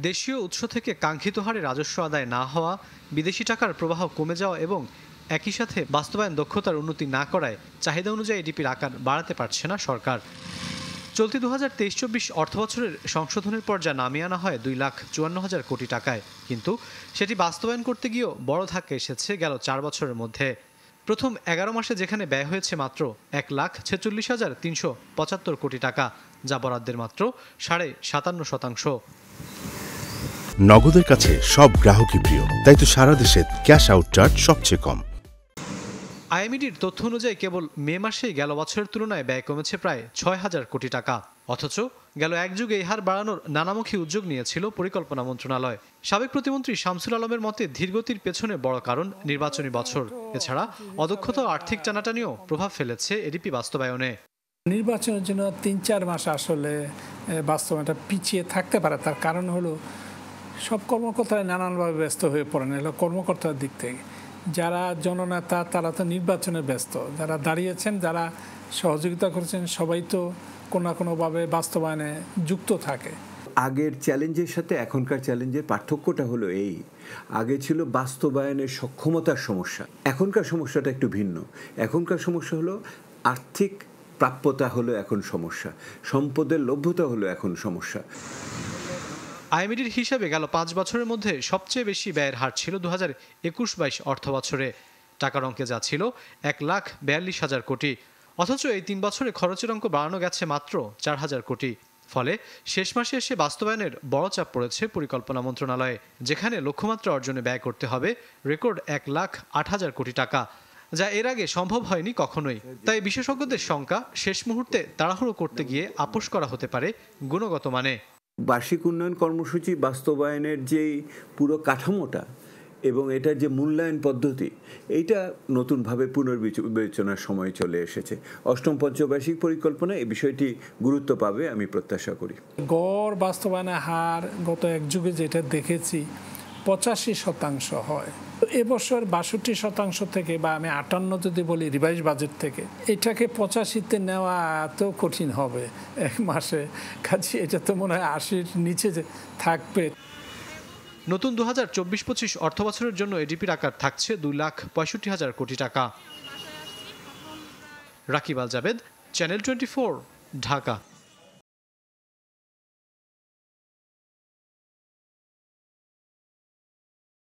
দেশীয় উৎস থেকে কাঙ্ক্ষিত হারে রাজস্ব আদায় না হওয়া, বিদেশি টাকার প্রবাহ কমে যাওয়া এবং একই সাথে বাস্তবায়ন দক্ষতার উন্নতি না করায় চাহিদা অনুযায়ী এডিপির আকার বাড়াতে পারছে না সরকার। চলতি 2023-24 অর্থবছরের সংশোধনের পর যা নামিয়ে আনা হয় 2,54,000 কোটি টাকায়, কিন্তু সেটি বাস্তবায়ন করতে গিয়েও বড় ধাক্কা এসেছে গেল 4 বছরের মধ্যে। প্রথম 11 মাসে যেখানে ব্যয় হয়েছে মাত্র 1,46,375 কোটি টাকা, যা বরাদ্দের মাত্র 57.5%। নগদের কাছে সব গ্রাহকই প্রিয়, তাই তো সারা দেশে ক্যাশ আউট চার্জ সবচেয়ে কম। আইএমইডির তথ্য অনুযায়ী কেবল মে মাসেই গেল বছরের তুলনায় ব্যয় কমেছে প্রায় 6,000 কোটি টাকা। অথচ গেল এক যুগে এই হার বাড়ানোর নানামুখী উদ্যোগ নিয়েছিল পরিকল্পনা মন্ত্রণালয়। সাবেক প্রতিমন্ত্রী শামসুল আলমের মতে ধীরগতির পেছনে বড় কারণ নির্বাচনী বছর। এছাড়া অদক্ষতা ও আর্থিক টানাটানিও প্রভাব ফেলেছে এডিপি বাস্তবায়নে। নির্বাচনের জন্য 3-4 মাস আসলে বাস্তবায়নটা পিছিয়ে থাকতে পারে। তার কারণ হলো সব কর্মকর্তারা নানানভাবে ব্যস্ত হয়ে পড়েন। এগুলো কর্মকর্তার দিক থেকে যারা জননেতা তারা তো নির্বাচনে ব্যস্ত, যারা দাঁড়িয়েছেন, যারা সহযোগিতা করেছেন, সবাই তো কোনো না কোনোভাবে বাস্তবায়নে যুক্ত থাকে। আগের চ্যালেঞ্জের সাথে এখনকার চ্যালেঞ্জের পার্থক্যটা হলো এই, আগে ছিল বাস্তবায়নের সক্ষমতার সমস্যা, এখনকার সমস্যাটা একটু ভিন্ন। এখনকার সমস্যা হলো আর্থিক প্রাপ্যতা হলো এখন সমস্যা, সম্পদের লভ্যতা হলো এখন সমস্যা। আইএমইডির হিসাবে গেল 5 বছরের মধ্যে সবচেয়ে বেশি ব্যয়ের হার ছিল 2021-22 অর্থ বছরে। টাকার অঙ্কে যা ছিল 1,42,000 কোটি, অথচ এই 3 বছরে খরচের অঙ্ক বাড়ানো গেছে মাত্র 4,000 কোটি। ফলে শেষ মাসে এসে বাস্তবায়নের বড় চাপ পড়েছে পরিকল্পনা মন্ত্রণালয়ে, যেখানে লক্ষ্যমাত্রা অর্জনে ব্যয় করতে হবে রেকর্ড 1,08,000 কোটি টাকা, যা এর আগে সম্ভব হয়নি কখনোই। তাই বিশেষজ্ঞদের শঙ্কা, শেষ মুহূর্তে তাড়াহুড়ো করতে গিয়ে আপোষ করা হতে পারে গুণগত মানে। বার্ষিক উন্নয়ন কর্মসূচি বাস্তবায়নের যেই পুরো কাঠামোটা এবং এটার যে মূল্যায়ন পদ্ধতি, এইটা নতুনভাবে পুনর্বিবেচনার সময় চলে এসেছে। অষ্টম পঞ্চবার্ষিক পরিকল্পনায় এই বিষয়টি গুরুত্ব পাবে আমি প্রত্যাশা করি। গড় বাস্তবায়নের হার গত এক যুগে যেটা দেখেছি 85% হয়। এবছর 62% থেকে, বা আমি 58 যদি বলি রিভাইজ বাজেট থেকে, এটাকে 85-তে নেওয়া এত কঠিন হবে এক মাসে। কাজে এটা তো মনে হয় 80-র নিচে থাকবে। নতুন 2024-25 অর্থ বছরের জন্য এডিপির আকার থাকছে 2,65,000 কোটি টাকা। রাকিব আল জাবেদ, চ্যানেল 24, ঢাকা।